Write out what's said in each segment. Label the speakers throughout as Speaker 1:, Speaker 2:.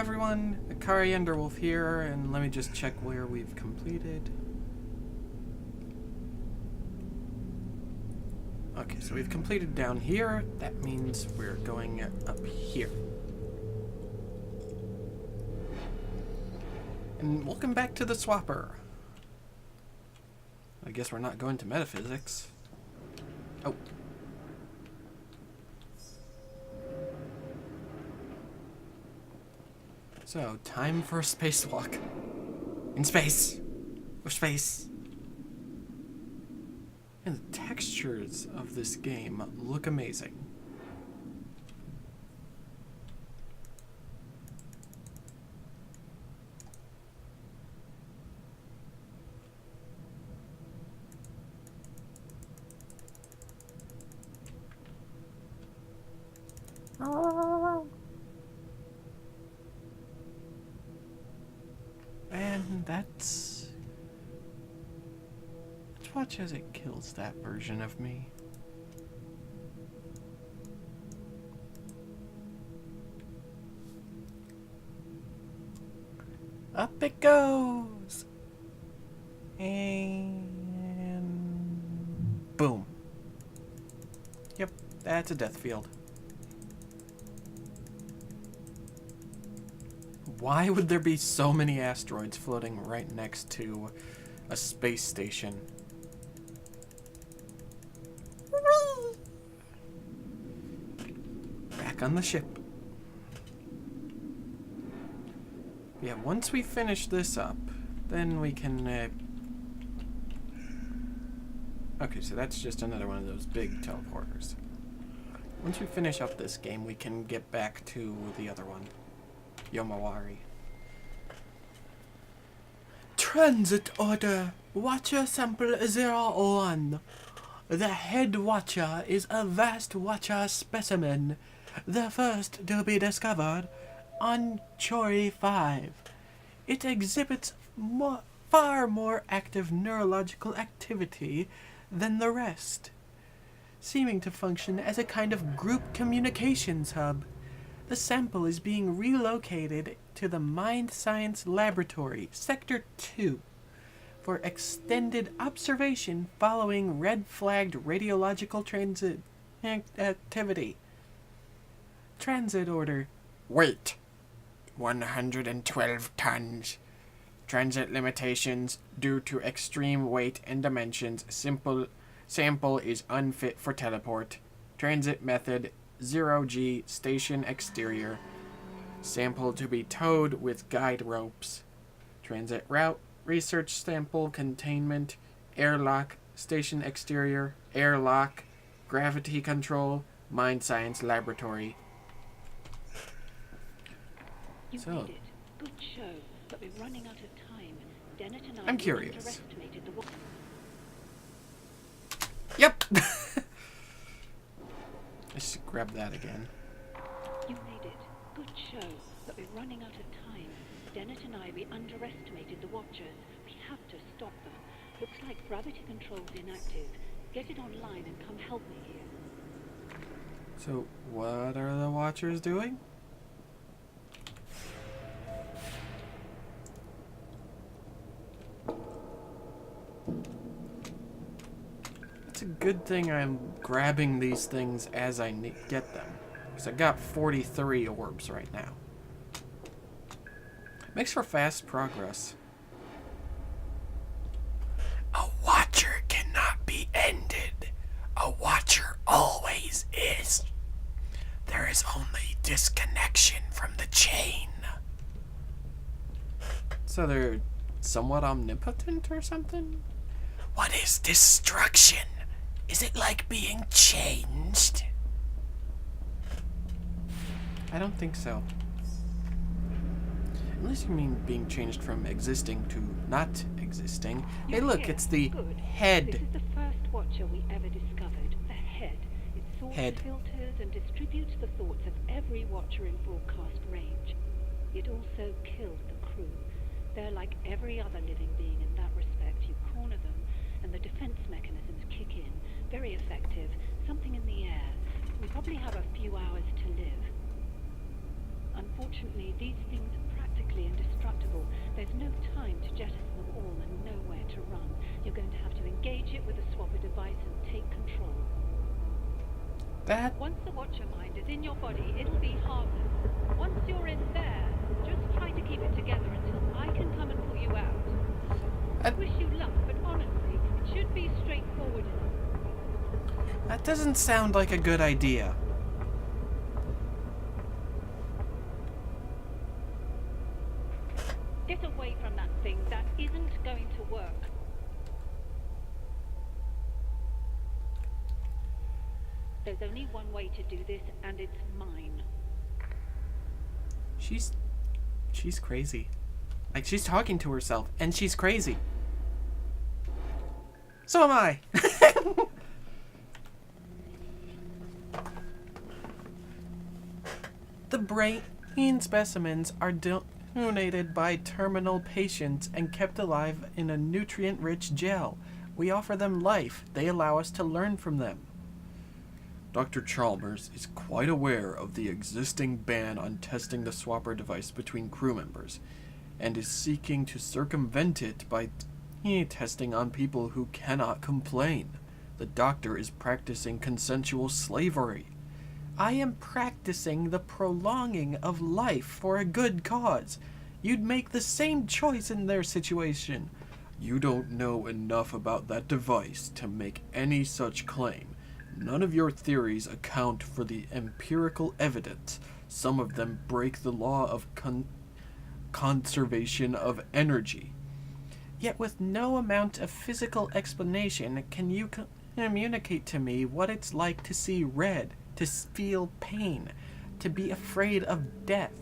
Speaker 1: everyone, Akari Enderwolf here, and let me just check where we've completed. Okay, so we've completed down here. That means we're going up here. And welcome back to the Swapper. I guess we're not going to metaphysics. Oh. So, time for a spacewalk. In space! Or space! And the textures of this game look amazing. And let's watch as it kills that version of me. Up it goes! And boom. Yep, that's a death field. Why would there be so many asteroids floating right next to a space station? Back on the ship. Yeah, once we finish this up, then we can... Okay, so that's just another one of those big teleporters. Once we finish up this game, we can get back to the other one. Yomawari. Transit order. Watcher sample 01. The head watcher is a vast watcher specimen. The first to be discovered on Chori 5. It exhibits far more active neurological activity than the rest, seeming to function as a kind of group communications hub. The sample is being relocated to the Mind Science Laboratory, Sector 2, for extended observation following red-flagged radiological transit activity. Transit order. Weight. 112 tons. Transit limitations due to extreme weight and dimensions. Sample is unfit for teleport. Transit method 0G station exterior. Sample to be towed with guide ropes. Transit route. Research sample containment. Airlock. Station exterior. Airlock. Gravity control. Mind Science Laboratory.
Speaker 2: You made it. Good show, but we're running out of time. Dennett and I
Speaker 1: I'm curious.
Speaker 2: underestimated the
Speaker 1: Yep. I should grab that again.
Speaker 2: You made it. Good show, but we're running out of time. Dennett and we underestimated the Watchers. We have to stop them. Looks like gravity control's inactive. Get it online and come help me here.
Speaker 1: So, what are the Watchers doing? It's a good thing I'm grabbing these things as I get them. Because I got 43 orbs right now. Makes for fast progress. A Watcher cannot be ended. A Watcher always is. There is only disconnection from the chain. So they're somewhat omnipotent or something? What is destruction? Is it like being changed? I don't think so. Unless you mean being changed from existing to not existing. Hey look, it's the head.
Speaker 2: This is the first Watcher we ever discovered. The head. It sorts, filters, and distributes the thoughts of every Watcher in broadcast range. It also kills the crew. They're like every other living being in that respect. You corner them, and the defense mechanisms kick in. Very effective. Something in the air. We probably have a few hours to live. Unfortunately, these things are practically indestructible. There's no time to jettison them all and nowhere to run. You're going to have to engage it with a swapper device and take control.
Speaker 1: That...
Speaker 2: Once the Watcher mind is in your body, it'll be harmless. Once you're in there, just try to keep it together until I can come and pull you out. I wish you luck, but honestly, it should be straightforward enough.
Speaker 1: That doesn't sound like a good idea.
Speaker 2: Get away from that thing. That isn't going to work. There's only one way to do this, and it's mine.
Speaker 1: She's crazy. Like, she's talking to herself, and she's crazy. So am I. The brain specimens are donated by terminal patients and kept alive in a nutrient-rich gel. We offer them life. They allow us to learn from them. Dr. Chalmers is quite aware of the existing ban on testing the swapper device between crew members, and is seeking to circumvent it by testing on people who cannot complain. The doctor is practicing consensual slavery. I am practicing the prolonging of life for a good cause. You'd make the same choice in their situation. You don't know enough about that device to make any such claim. None of your theories account for the empirical evidence. Some of them break the law of conservation of energy. Yet with no amount of physical explanation can you communicate to me what it's like to see red, to feel pain, to be afraid of death.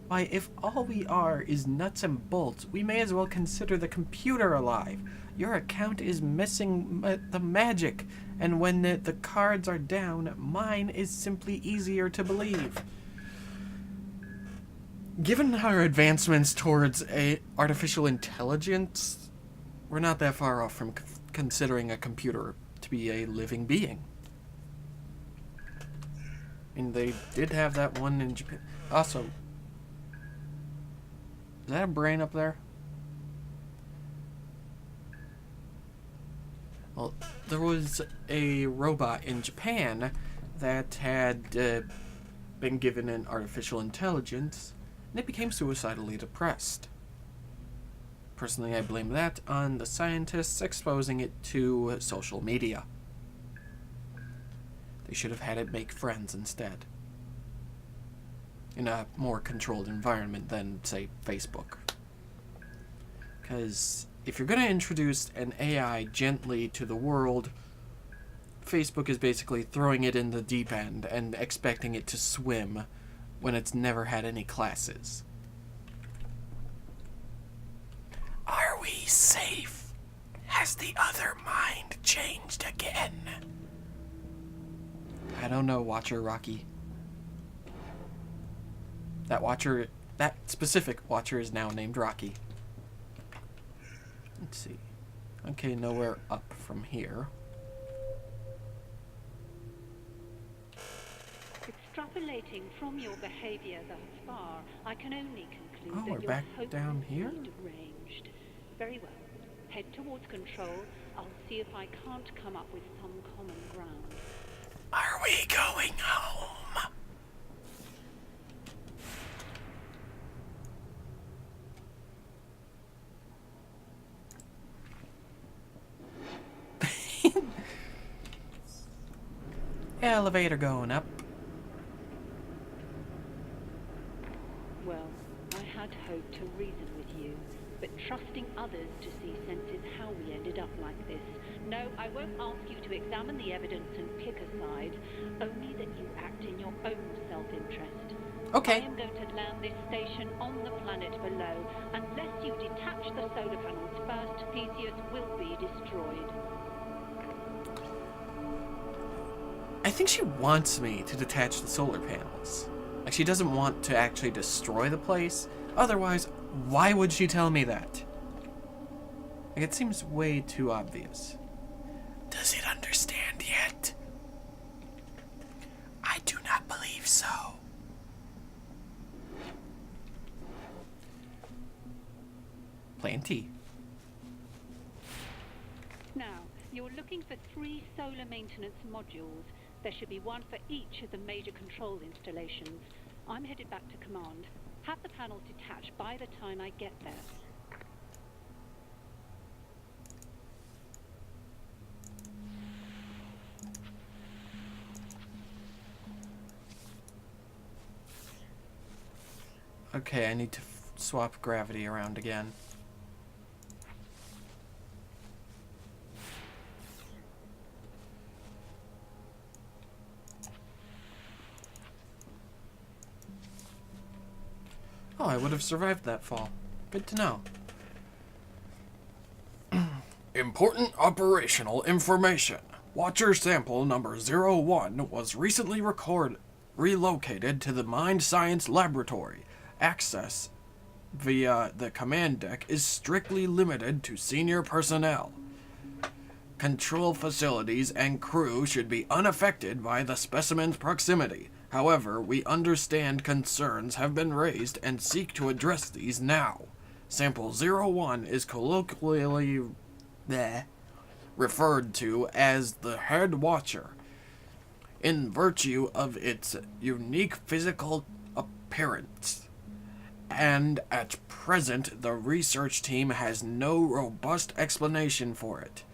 Speaker 1: Why, if all we are is nuts and bolts, we may as well consider the computer alive. Your account is missing the magic, and when the cards are down, mine is simply easier to believe. Given our advancements towards artificial intelligence, we're not that far off from considering a computer to be a living being. I mean, they did have that one in Japan. Also, is that a brain up there? Well, there was a robot in Japan that had been given an artificial intelligence, and it became suicidally depressed. Personally, I blame that on the scientists exposing it to social media. They should have had it make friends instead, in a more controlled environment than, say, Facebook. Because if you're going to introduce an AI gently to the world, Facebook is basically throwing it in the deep end and expecting it to swim when it's never had any classes. Are we safe? Has the other mind changed again? I don't know, Watcher Rocky. That specific Watcher is now named Rocky. Let's see. Okay, nowhere up from here.
Speaker 2: Extrapolating from your behavior thus far, I can only conclude
Speaker 1: we're
Speaker 2: that
Speaker 1: back
Speaker 2: you're
Speaker 1: down here?
Speaker 2: hopelessly deranged. Very well. Head towards control. I'll see if I can't come up with some common ground.
Speaker 1: Are we going home? Elevator going up.
Speaker 2: Well, I had hoped to reason with you, but trusting others to see sense is how we ended up like this. No, I won't ask you to examine the evidence and pick a side, only that you act in your own self-interest.
Speaker 1: Okay.
Speaker 2: I am going to land this station on the planet below. Unless you detach the solar panels first, Theseus will be destroyed.
Speaker 1: I think she wants me to detach the solar panels. Like, she doesn't want to actually destroy the place. Otherwise, why would she tell me that? Like, it seems way too obvious. Does it understand yet? I do not believe so. Plenty.
Speaker 2: Now, you're looking for 3 solar maintenance modules. There should be one for each of the major control installations. I'm headed back to command. Have the panels detached by the time I get there.
Speaker 1: Okay, I need to swap gravity around again. Oh, I would have survived that fall. Good to know. Important operational information. Watcher sample number 01 was recently relocated to the Mind Science Laboratory. Access via the command deck is strictly limited to senior personnel. Control facilities and crew should be unaffected by the specimen's proximity. However, we understand concerns have been raised and seek to address these now. Sample 01 is colloquially referred to as the Head Watcher, in virtue of its unique physical appearance. And at present, the research team has no robust explanation for it.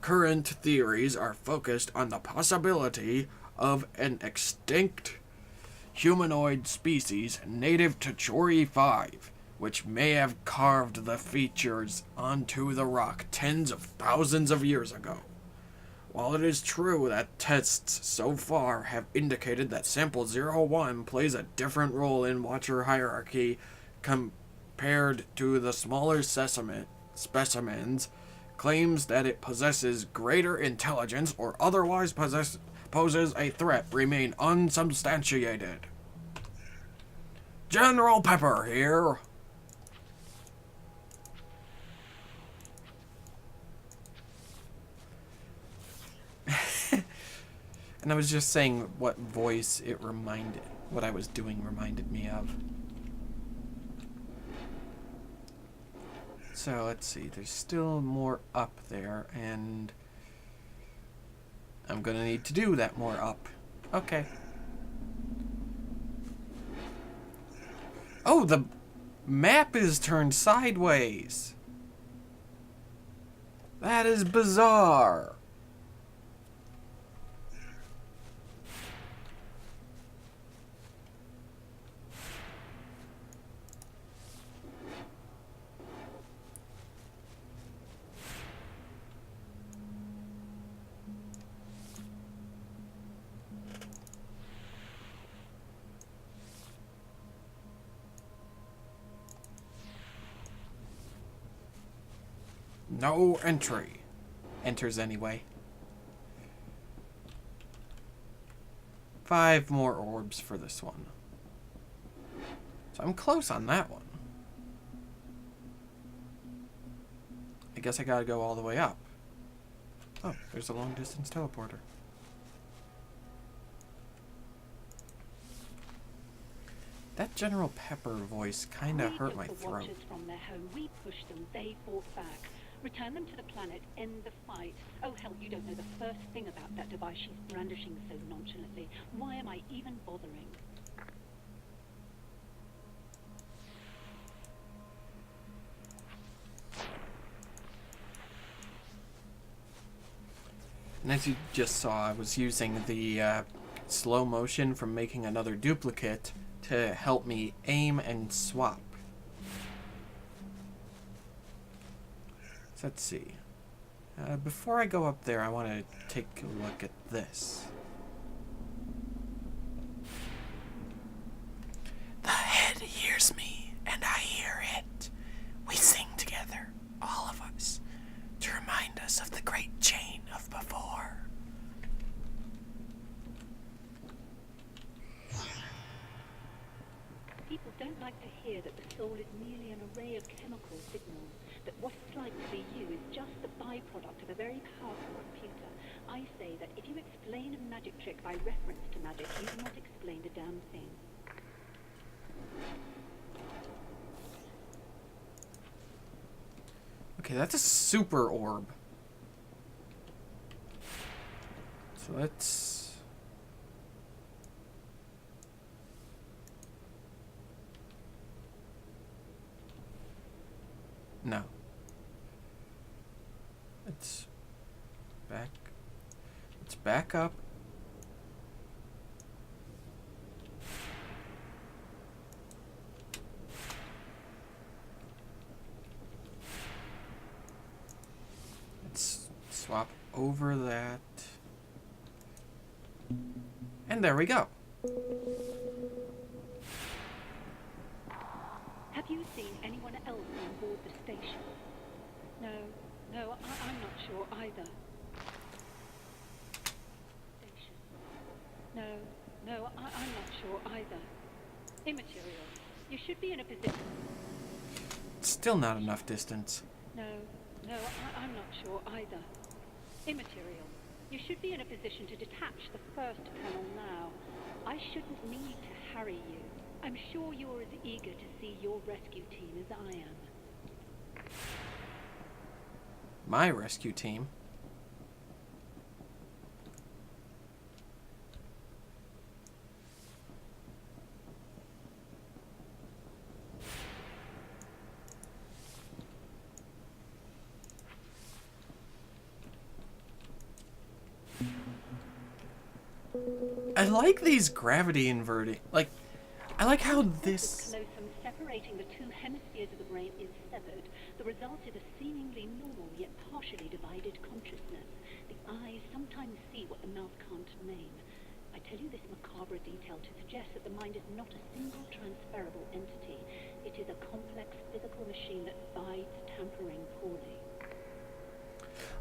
Speaker 1: Current theories are focused on the possibility of an extinct humanoid species native to Chori 5, which may have carved the features onto the rock tens of thousands of years ago. While it is true that tests so far have indicated that Sample 01 plays a different role in Watcher hierarchy compared to the smaller specimens, claims that it possesses greater intelligence or otherwise poses a threat remain unsubstantiated. General Pepper here. And I was just saying what voice it reminded, what I was doing reminded me of. So let's see, there's still more up there, and I'm gonna need to do that more up. Okay. Oh, the map is turned sideways. That is bizarre. No entry. Enters anyway. 5 more orbs for this one. So I'm close on that one. I guess I gotta go all the way up. Oh, there's a long distance teleporter. That General Pepper voice kinda hurt my throat.
Speaker 2: We took the Watchers from their home. We pushed them. They fought back. Return them to the planet. End the fight. Oh hell, you don't know the first thing about that device she's brandishing so nonchalantly. Why am I even bothering?
Speaker 1: And as you just saw, I was using the slow motion from making another duplicate to help me aim and swap. So let's see. Before I go up there, I want to take a look at this. The head hears me, and I hear it. We sing together, all of us, to remind us of the great chain of before.
Speaker 2: People don't like to hear that the soul is merely an array of chemical signals, that what it's like to be you is just the byproduct of a very powerful computer. I say that if you explain a magic trick by reference to magic, you've not explained a damn thing.
Speaker 1: Okay, that's a super orb. So let's... No. Let's back up. Let's swap over that. And there we go.
Speaker 2: Have you seen anyone else on board the station? No, I'm not sure either. Station. No, I'm not sure either. Immaterial. You should be in a position.
Speaker 1: Still not enough distance.
Speaker 2: No, I'm not sure either. Immaterial. You should be in a position to detach the first panel now. I shouldn't need to harry you. I'm sure you're as eager to see your rescue team as I am.
Speaker 1: My rescue team? I like these gravity inverting. Like, I like how this...
Speaker 2: Closum separating the two hemispheres of the brain is severed. The result is a seemingly normal yet partially divided consciousness. The eyes sometimes see what the mouth can't name. I tell you this macabre detail to suggest that the mind is not a single transferable entity. It is a complex physical machine that bides tampering poorly.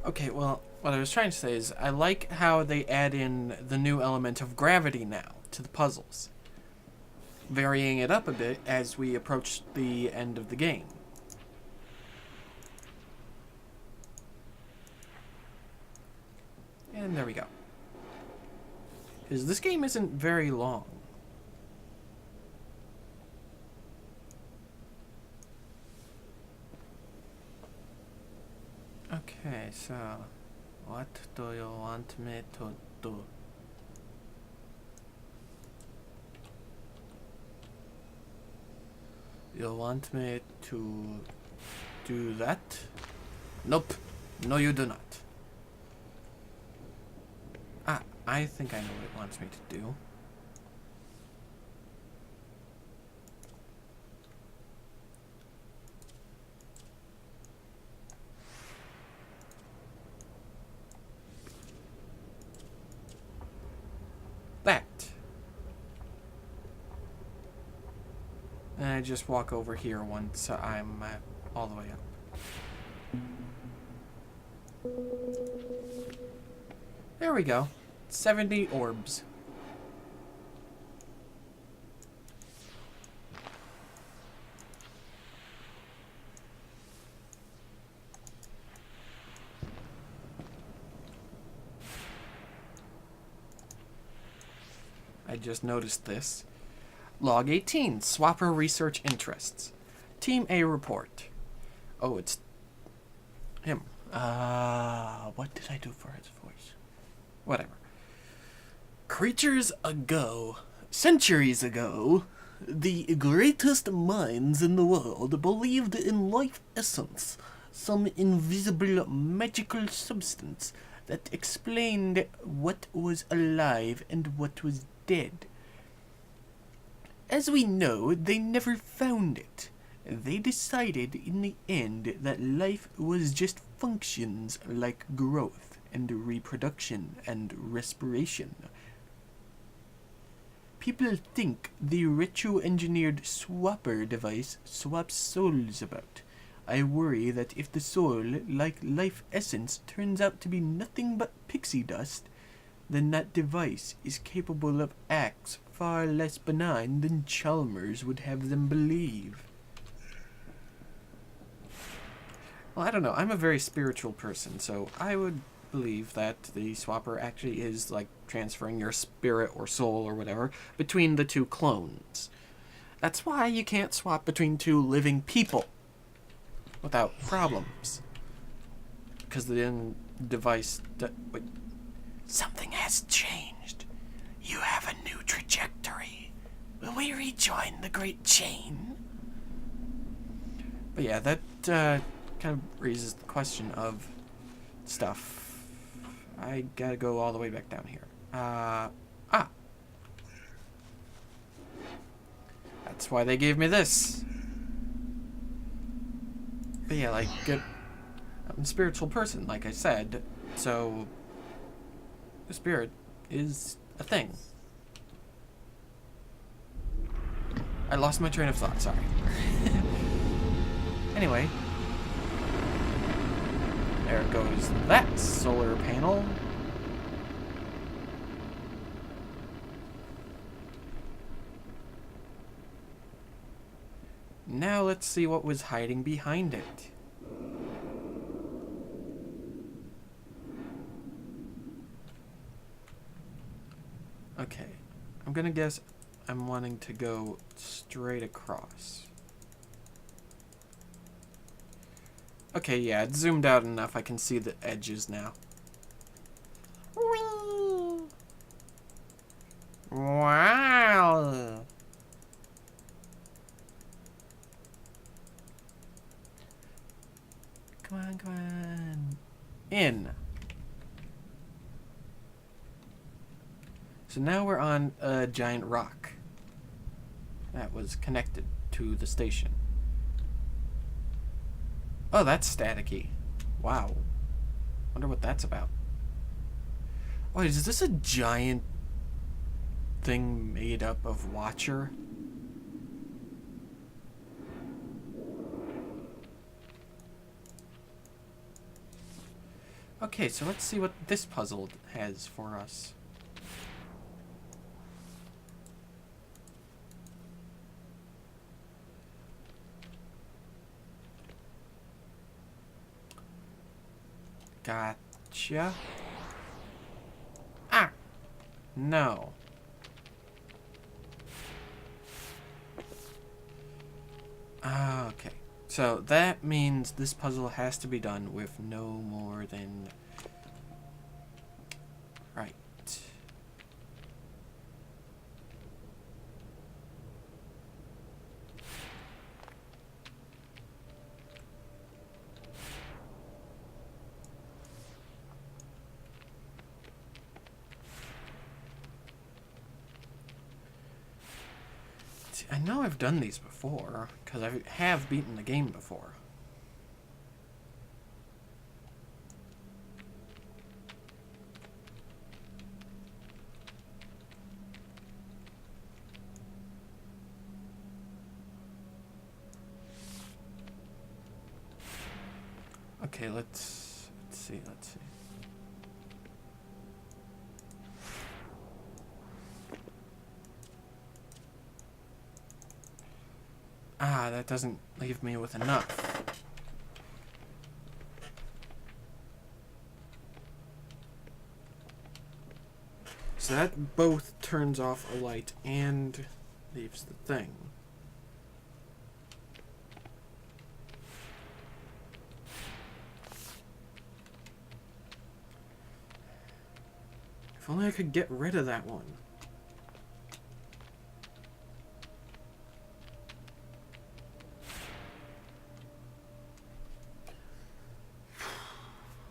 Speaker 1: Okay, well, what I was trying to say is I like how they add in the new element of gravity now to the puzzles, varying it up a bit as we approach the end of the game. And there we go. Because this game isn't very long. Okay, so what do you want me to do? You want me to do that? Nope. No, you do not. Ah, I think I know what it wants me to do. That. And I just walk over here once I'm all the way up. There we go. 70 orbs. I just noticed this. Log 18, Swapper Research Interests. Team A report. Oh, it's him. What did I do for his voice? Whatever. Creatures ago, centuries ago, the greatest minds in the world believed in life essence, some invisible magical substance that explained what was alive and what was dead. As we know, they never found it. They decided in the end that life was just functions like growth and reproduction and respiration. People think the retro-engineered swapper device swaps souls about. I worry that if the soul, like life essence, turns out to be nothing but pixie dust, then that device is capable of acts far less benign than Chalmers would have them believe. Well, I don't know. I'm a very spiritual person, so I would believe that the swapper actually is like transferring your spirit or soul or whatever between the two clones. That's why you can't swap between two living people without problems. because the device... Wait. Something has changed. You have a new trajectory. Will we rejoin the Great Chain? But yeah, that kind of raises the question of stuff. I gotta go all the way back down here. That's why they gave me this. But yeah, like, I'm a spiritual person, like I said, so the spirit is a thing. I lost my train of thought, sorry. Anyway, there goes that solar panel. Now let's see what was hiding behind it. Okay, I'm gonna guess I'm wanting to go straight across. Okay, yeah, it's zoomed out enough I can see the edges now. Whee! Wow! Come on, come on. In. So now we're on a giant rock that was connected to the station. Oh, that's staticky. Wow. Wonder what that's about. Wait, is this a giant thing made up of Watcher? Okay, so let's see what this puzzle has for us. Gotcha. Ah! No. Okay. So that means this puzzle has to be done with no more than... Right. I know I've done these before, because I have beaten the game before. Okay, let's see. Ah, that doesn't leave me with enough. So that both turns off a light and leaves the thing. If only I could get rid of that one.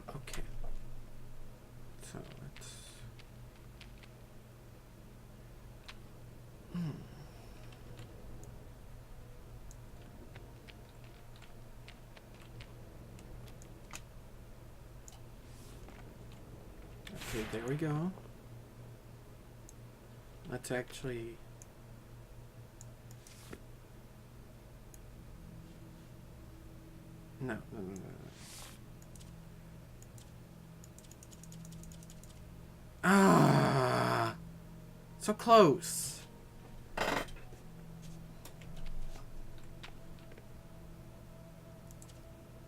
Speaker 1: Okay. So let's... Okay, there we go. Let's actually... No. Ah! So close! But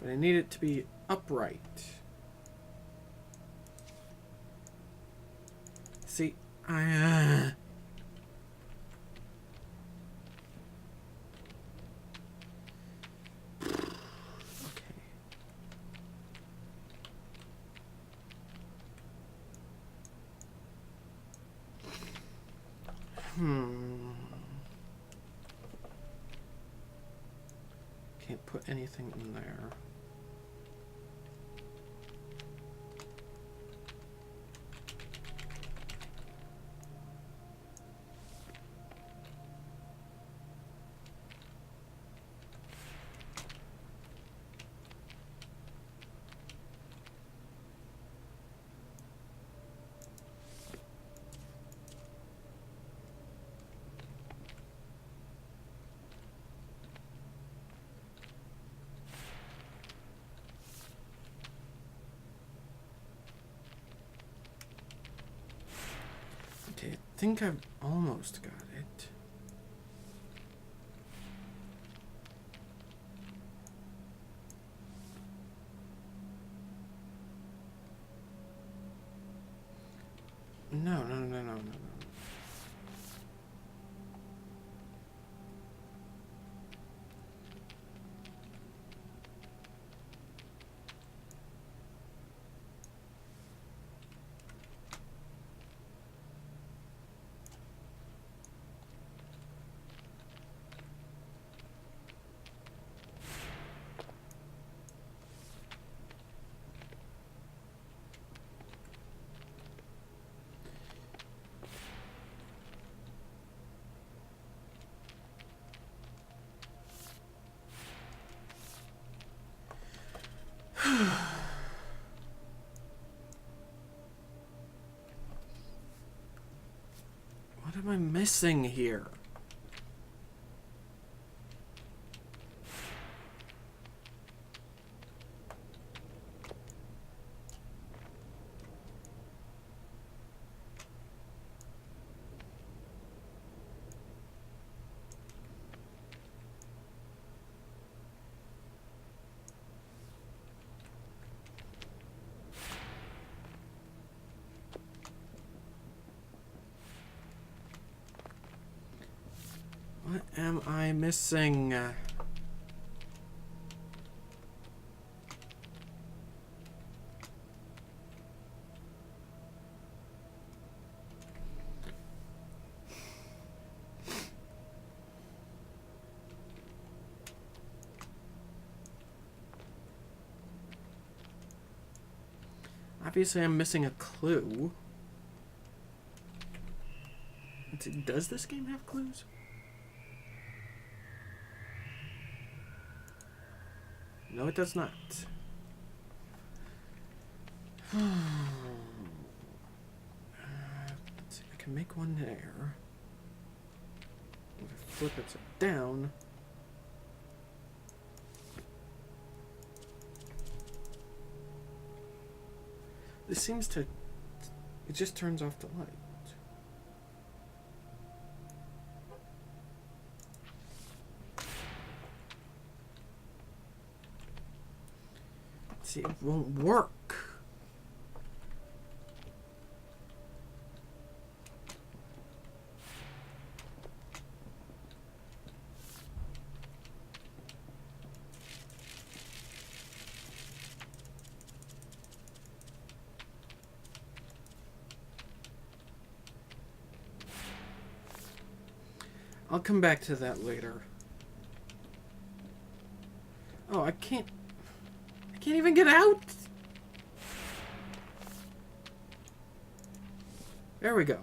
Speaker 1: I need it to be upright. See, I... Can't put anything in there. Okay, I think I've almost got it. No. What am I missing here? What am I missing? Obviously, I'm missing a clue. Does this game have clues? No, it does not. Let's see, I can make one there. If I flip it down. This seems to... It just turns off the light. See, it won't work. I'll come back to that later. Oh, I can't even get out. There we go.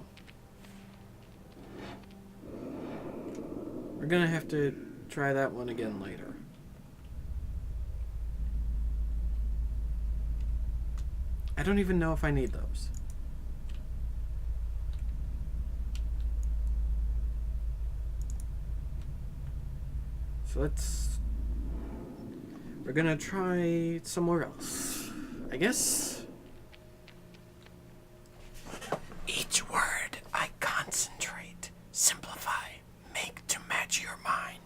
Speaker 1: We're gonna have to try that one again later. I don't even know if I need those. So we're gonna try somewhere else, I guess. Each word I concentrate, simplify, make to match your mind.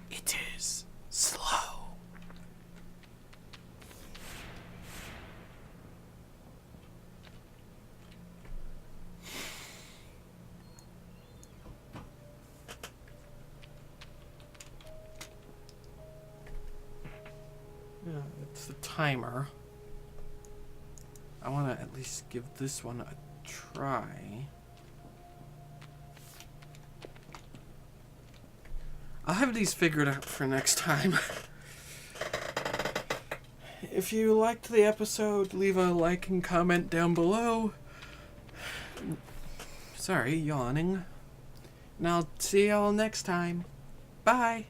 Speaker 1: It is slow. Yeah, it's the timer. I want to at least give this one a try. I'll have these figured out for next time. If you liked the episode, leave a like and comment down below. Sorry, yawning. And I'll see y'all next time. Bye.